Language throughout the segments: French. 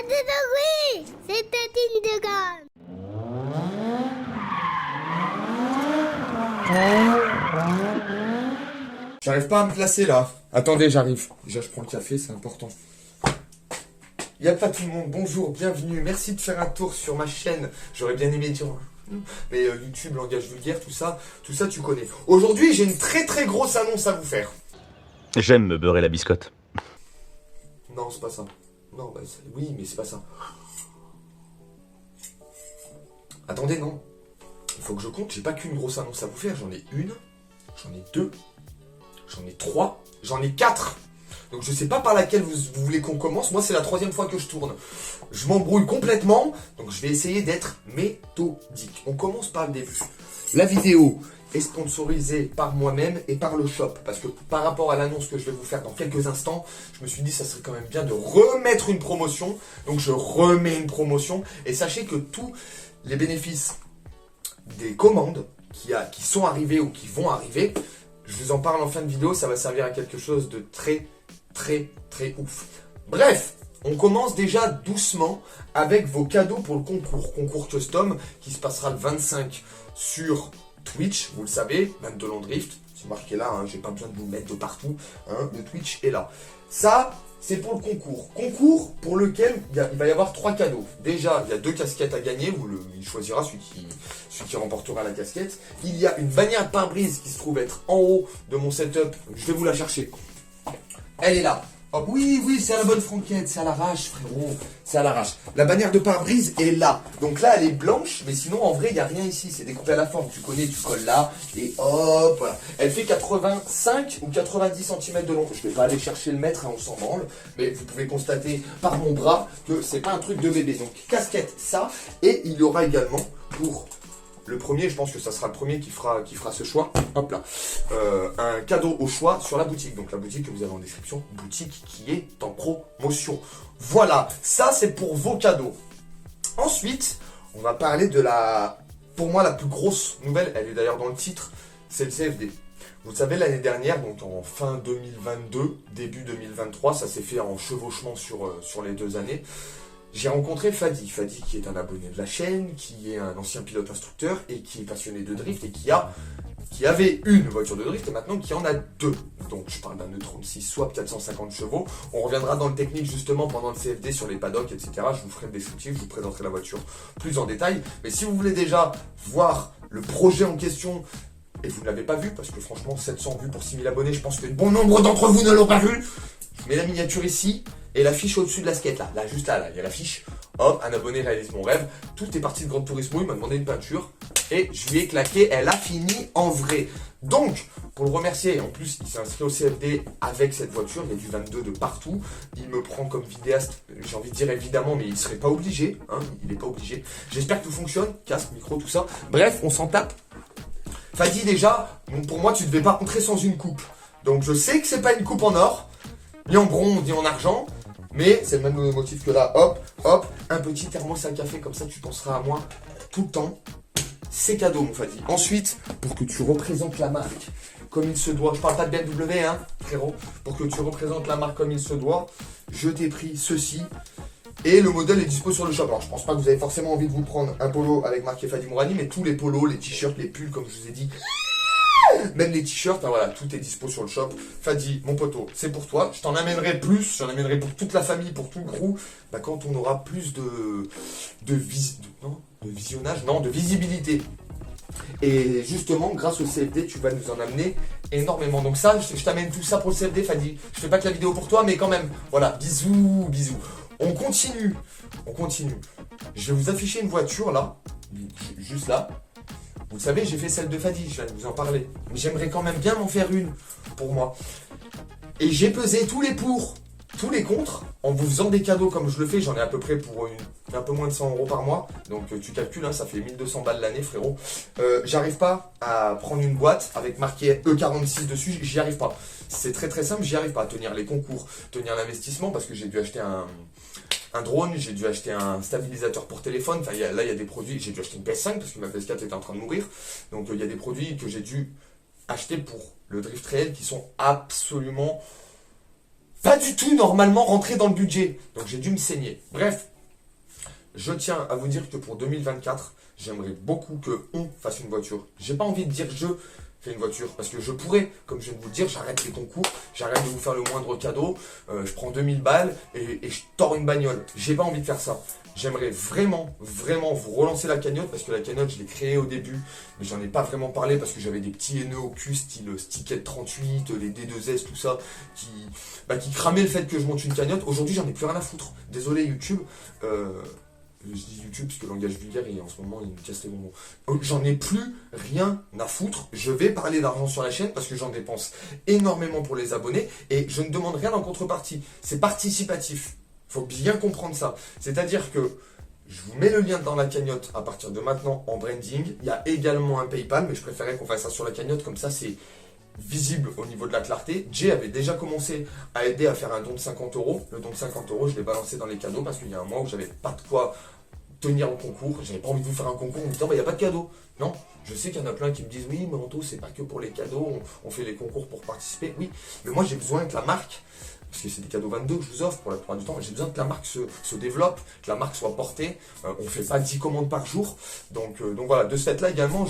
Oui, c'était une de grande. J'arrive pas à me placer là. Attendez, j'arrive. Déjà, je prends le café, c'est important. Y'a pas tout le monde, bonjour, bienvenue, merci de faire un tour sur ma chaîne. J'aurais bien aimé dire... Mais YouTube, langage vulgaire, tout ça tu connais. Aujourd'hui, j'ai une très très grosse annonce à vous faire. J'aime me beurrer la biscotte. Non, c'est pas ça. Non, bah, oui, mais c'est pas ça. Attendez, non. Il faut que je compte, j'ai pas qu'une grosse annonce à vous faire. J'en ai une, j'en ai deux, j'en ai trois, j'en ai quatre. Donc je sais pas par laquelle vous voulez qu'on commence. Moi, c'est la troisième fois que je tourne. Je m'embrouille complètement, donc je vais essayer d'être méthodique. On commence par le début. La vidéo est sponsorisée par moi-même et par le shop. Parce que par rapport à l'annonce que je vais vous faire dans quelques instants, je me suis dit que ça serait quand même bien de remettre une promotion. Donc je remets une promotion. Et sachez que tous les bénéfices des commandes qui sont arrivées ou qui vont arriver, je vous en parle en fin de vidéo, ça va servir à quelque chose de très ouf. Bref, on commence déjà doucement avec vos cadeaux pour le concours custom qui se passera le 25 sur Twitch, vous le savez, 22 Long Drift, c'est marqué là, hein, j'ai pas besoin de vous mettre de partout, hein, le Twitch est là. Ça, c'est pour le concours. Concours pour lequel il va y avoir 3 cadeaux. Déjà, il y a 2 casquettes à gagner, il choisira celui qui remportera la casquette. Il y a une bannière pare-brise qui se trouve être en haut de mon setup, je vais vous la chercher. Elle est là. Oh, oui, c'est à la bonne franquette, c'est à l'arrache, frérot, c'est à l'arrache. La bannière de pare-brise est là. Donc là, elle est blanche, mais sinon, en vrai, il n'y a rien ici. C'est découpé à la forme. Tu connais, tu colles là, et hop, voilà. Elle fait 85 ou 90 cm de long. Je vais pas aller chercher le mètre, hein, on s'en branle. Mais vous pouvez constater par mon bras que c'est pas un truc de bébé. Donc, casquette, ça. Et il y aura également pour... le premier, je pense que ça sera le premier qui fera ce choix. Hop là. Un cadeau au choix sur la boutique. Donc la boutique que vous avez en description, boutique qui est en promotion. Voilà, ça c'est pour vos cadeaux. Ensuite, on va parler de pour moi la plus grosse nouvelle, elle est d'ailleurs dans le titre, c'est le CFD. Vous savez, l'année dernière, donc en fin 2022, début 2023, ça s'est fait en chevauchement sur les 2 années. J'ai rencontré Fadi qui est un abonné de la chaîne, qui est un ancien pilote instructeur et qui est passionné de drift et qui avait une voiture de drift et maintenant qui en a 2. Donc je parle d'un E36 swap 450 chevaux. On reviendra dans le technique justement pendant le CFD sur les paddocks, etc. Je vous ferai le descriptif, je vous présenterai la voiture plus en détail. Mais si vous voulez déjà voir le projet en question et vous ne l'avez pas vu, parce que franchement 700 vues pour 6000 abonnés, je pense que bon nombre d'entre vous ne l'ont pas vu. Je mets la miniature ici. Et l'affiche au-dessus de la skate là, juste là, il y a l'affiche. Hop, un abonné réalise mon rêve. Tout est parti de Gran Turismo, il m'a demandé une peinture. Et je lui ai claqué, elle a fini en vrai. Donc, pour le remercier, en plus, il s'est inscrit au CFD avec cette voiture. Il y a du 22 de partout. Il me prend comme vidéaste, j'ai envie de dire évidemment, mais il serait pas obligé. Hein, il n'est pas obligé. J'espère que tout fonctionne, casque, micro, tout ça. Bref, on s'en tape. Fadi déjà, pour moi, tu ne devais pas rentrer sans une coupe. Donc, je sais que c'est pas une coupe en or, ni en bronze, ni en argent. Mais c'est le même motif que là, hop, un petit thermos à café, comme ça tu penseras à moi tout le temps. C'est cadeau mon Fadi. Ensuite, pour que tu représentes la marque comme il se doit, je parle pas de BMW hein, frérot, pour que tu représentes la marque comme il se doit, je t'ai pris ceci. Et le modèle est dispo sur le shop. Alors je pense pas que vous avez forcément envie de vous prendre un polo avec marqué Fadi Mourani, mais tous les polos, les t-shirts, les pulls, comme je vous ai dit, même les t-shirts, hein, voilà, tout est dispo sur le shop. Fadi, mon poteau, c'est pour toi. Je t'en amènerai plus, j'en amènerai pour toute la famille, pour tout le crew. Bah, quand on aura plus de visibilité. Et justement, grâce au CFD, tu vas nous en amener énormément. Donc ça, je t'amène tout ça pour le CFD, Fadi. Je fais pas que la vidéo pour toi, mais quand même. Voilà, bisous. On continue. Je vais vous afficher une voiture là, juste là. Vous savez, j'ai fait celle de Fadi, je viens de vous en parler. Mais j'aimerais quand même bien m'en faire une pour moi. Et j'ai pesé tous les pour, tous les contre, en vous faisant des cadeaux comme je le fais. J'en ai à peu près pour un peu moins de 100 € par mois. Donc tu calcules, hein, ça fait 1200 balles l'année, frérot. J'arrive pas à prendre une boîte avec marqué E46 dessus, j'y arrive pas. C'est très simple, j'y arrive pas à tenir les concours, tenir l'investissement, parce que j'ai dû acheter un drone, j'ai dû acheter un stabilisateur pour téléphone. Enfin, là, il y a des produits. J'ai dû acheter une PS5 parce que ma PS4 était en train de mourir. Donc, il y a des produits que j'ai dû acheter pour le drift réel qui sont absolument pas du tout normalement rentré dans le budget. Donc j'ai dû me saigner. Bref, je tiens à vous dire que pour 2024, j'aimerais beaucoup que on fasse une voiture. J'ai pas envie de dire je fais une voiture parce que je pourrais, comme je viens de vous le dire, j'arrête les concours, j'arrête de vous faire le moindre cadeau, je prends 2000 balles et je tords une bagnole. J'ai pas envie de faire ça. J'aimerais vraiment, vraiment vous relancer la cagnotte parce que la cagnotte, je l'ai créée au début, mais j'en ai pas vraiment parlé parce que j'avais des petits haineux au cul, style Sticket 38, les D2S, tout ça, qui cramaient le fait que je monte une cagnotte. Aujourd'hui, j'en ai plus rien à foutre. Désolé YouTube. Je dis YouTube parce que le langage vulgaire et en ce moment il me casse les bonbons. J'en ai plus rien à foutre. Je vais parler d'argent sur la chaîne parce que j'en dépense énormément pour les abonnés et je ne demande rien en contrepartie. C'est participatif. Faut bien comprendre ça. C'est-à-dire que je vous mets le lien dans la cagnotte à partir de maintenant en branding. Il y a également un PayPal, mais je préférais qu'on fasse ça sur la cagnotte comme ça c'est visible au niveau de la clarté. Jay avait déjà commencé à aider à faire un don de 50 euros. Le don de 50 euros, je l'ai balancé dans les cadeaux parce qu'il y a un mois où j'avais pas de quoi tenir le concours. J'avais pas envie de vous faire un concours en me disant bah il n'y a pas de cadeau. Non, je sais qu'il y en a plein qui me disent oui mais Anto c'est pas que pour les cadeaux, on fait les concours pour participer. Oui, mais moi j'ai besoin que la marque, parce que c'est des cadeaux 22 que je vous offre pour la plupart du temps, j'ai besoin que la marque se développe, que la marque soit portée. On ne fait pas 10 commandes par jour. Donc voilà, de ce fait-là également,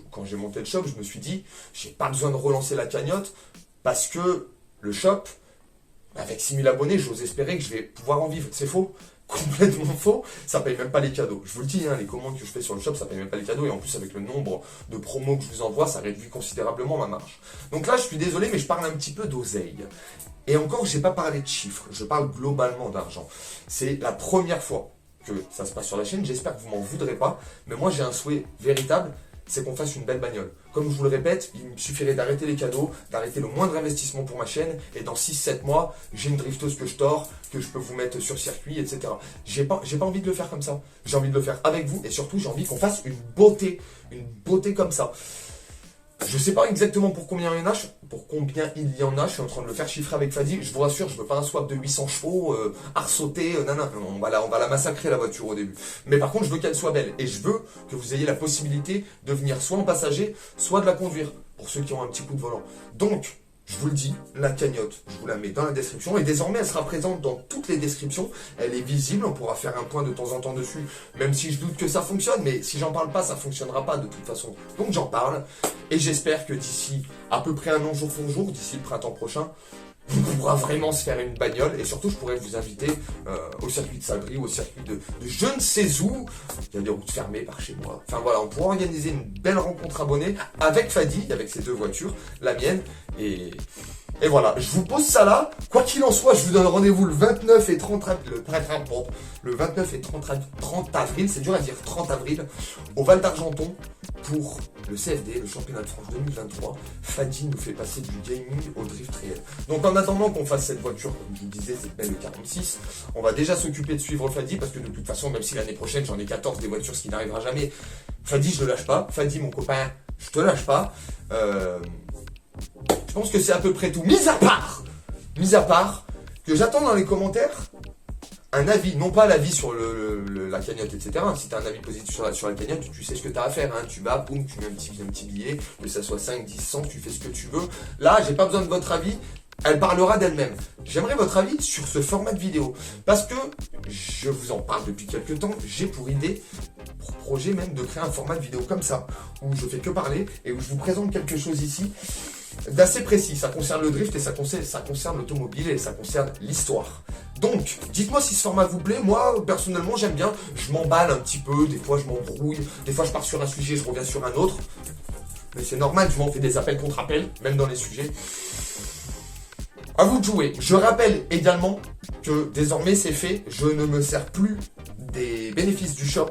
quand j'ai monté le shop, je me suis dit, j'ai pas besoin de relancer la cagnotte parce que le shop, avec 6000 abonnés, j'ose espérer que je vais pouvoir en vivre. C'est faux. Complètement faux, ça paye même pas les cadeaux. Je vous le dis, hein, les commandes que je fais sur le shop, ça paye même pas les cadeaux. Et en plus, avec le nombre de promos que je vous envoie, ça réduit considérablement ma marge. Donc là, je suis désolé, mais je parle un petit peu d'oseille. Et encore, j'ai pas parlé de chiffres, je parle globalement d'argent. C'est la première fois que ça se passe sur la chaîne, j'espère que vous m'en voudrez pas. Mais moi, j'ai un souhait véritable, c'est qu'on fasse une belle bagnole. Comme je vous le répète, il me suffirait d'arrêter les cadeaux, d'arrêter le moindre investissement pour ma chaîne, et dans 6-7 mois, j'ai une drifteuse que je tords, que je peux vous mettre sur circuit, etc. J'ai pas envie de le faire comme ça. J'ai envie de le faire avec vous, et surtout, j'ai envie qu'on fasse une beauté comme ça. Je sais pas exactement pour combien il y en a, je suis en train de le faire chiffrer avec Fadi. Je vous rassure, je veux pas un swap de 800 chevaux, arsoté, on va la massacrer la voiture au début. Mais par contre, je veux qu'elle soit belle et je veux que vous ayez la possibilité de venir soit en passager, soit de la conduire, pour ceux qui ont un petit coup de volant. Donc, je vous le dis, la cagnotte, je vous la mets dans la description et désormais elle sera présente dans toutes les descriptions. Elle est visible, on pourra faire un point de temps en temps dessus, même si je doute que ça fonctionne, mais si j'en parle pas, ça fonctionnera pas de toute façon. Donc j'en parle et j'espère que d'ici à peu près un an jour pour jour, d'ici le printemps prochain, on pourra vraiment se faire une bagnole et surtout je pourrais vous inviter au circuit de Sabri ou au circuit de je ne sais où. Il y a des routes fermées par chez moi. Enfin voilà, on pourra organiser une belle rencontre abonnée avec Fadi, avec ses deux voitures, la mienne et voilà, je vous pose ça là. Quoi qu'il en soit, je vous donne rendez-vous le 29 et 30 avril, le 29 et 30 avril, c'est dur à dire, 30 avril, au Val d'Argenton pour le CFD, le championnat de France 2023. Fadi nous fait passer du gaming au drift réel. Donc en attendant qu'on fasse cette voiture, comme je vous disais, cette belle 46, on va déjà s'occuper de suivre Fadi parce que de toute façon, même si l'année prochaine j'en ai 14 des voitures, ce qui n'arrivera jamais, Fadi je le lâche pas. Fadi mon copain, je te lâche pas. Je pense que c'est à peu près tout. Mis à part que j'attends dans les commentaires un avis, non pas l'avis sur la cagnotte, etc. Si tu as un avis positif sur la cagnotte, tu sais ce que tu as à faire. Hein. Tu vas, boum, tu mets un petit billet, que ça soit 5, 10, 100, tu fais ce que tu veux. Là, j'ai pas besoin de votre avis. Elle parlera d'elle-même. J'aimerais votre avis sur ce format de vidéo. Parce que, je vous en parle depuis quelques temps, j'ai pour idée, pour projet même, de créer un format de vidéo comme ça, où je fais que parler et où je vous présente quelque chose ici d'assez précis. Ça concerne le drift et ça concerne l'automobile et ça concerne l'histoire. Donc, dites-moi si ce format vous plaît. Moi, personnellement, j'aime bien. Je m'emballe un petit peu. Des fois, je m'embrouille. Des fois, je pars sur un sujet, je reviens sur un autre. Mais c'est normal, je m'en fais des appels contre appels, même dans les sujets. À vous de jouer. Je rappelle également que désormais c'est fait. Je ne me sers plus des bénéfices du shop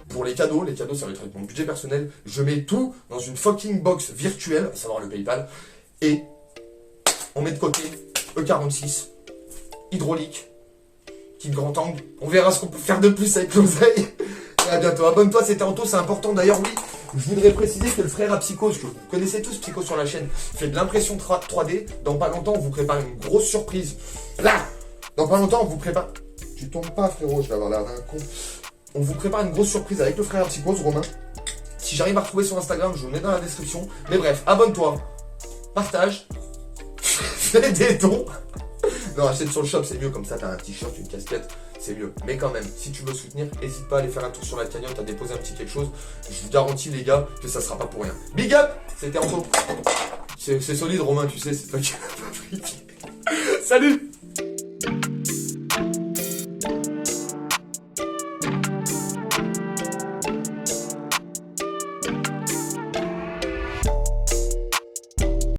pour les cadeaux. Les cadeaux, ça va être avec mon budget personnel. Je mets tout dans une fucking box virtuelle, à savoir le PayPal. Et on met de côté E46, hydraulique, kit grand angle. On verra ce qu'on peut faire de plus avec l'oseille. Et à bientôt. Abonne-toi, c'était Anto, c'est important. D'ailleurs, oui, je voudrais préciser que le frère à Psychose, que vous connaissez tous Psycho sur la chaîne, fait de l'impression 3D. Dans pas longtemps, on vous prépare une grosse surprise. Là, dans pas longtemps, on vous prépare... Tu tombes pas, frérot, je vais avoir l'air d'un con. On vous prépare une grosse surprise avec le frère à Psychose, Romain. Si j'arrive à retrouver son Instagram, je vous le mets dans la description. Mais bref, abonne-toi, partage, fais des dons. Non, achète sur le shop, c'est mieux, comme ça t'as un t-shirt, une casquette, c'est mieux. Mais quand même, si tu veux soutenir, n'hésite pas à aller faire un tour sur la cagnotte, à déposer un petit quelque chose. Je vous garantis les gars que ça sera pas pour rien. Big up, c'était Anto. C'est solide Romain, tu sais, c'est toi qui l'as fabriqué. Salut.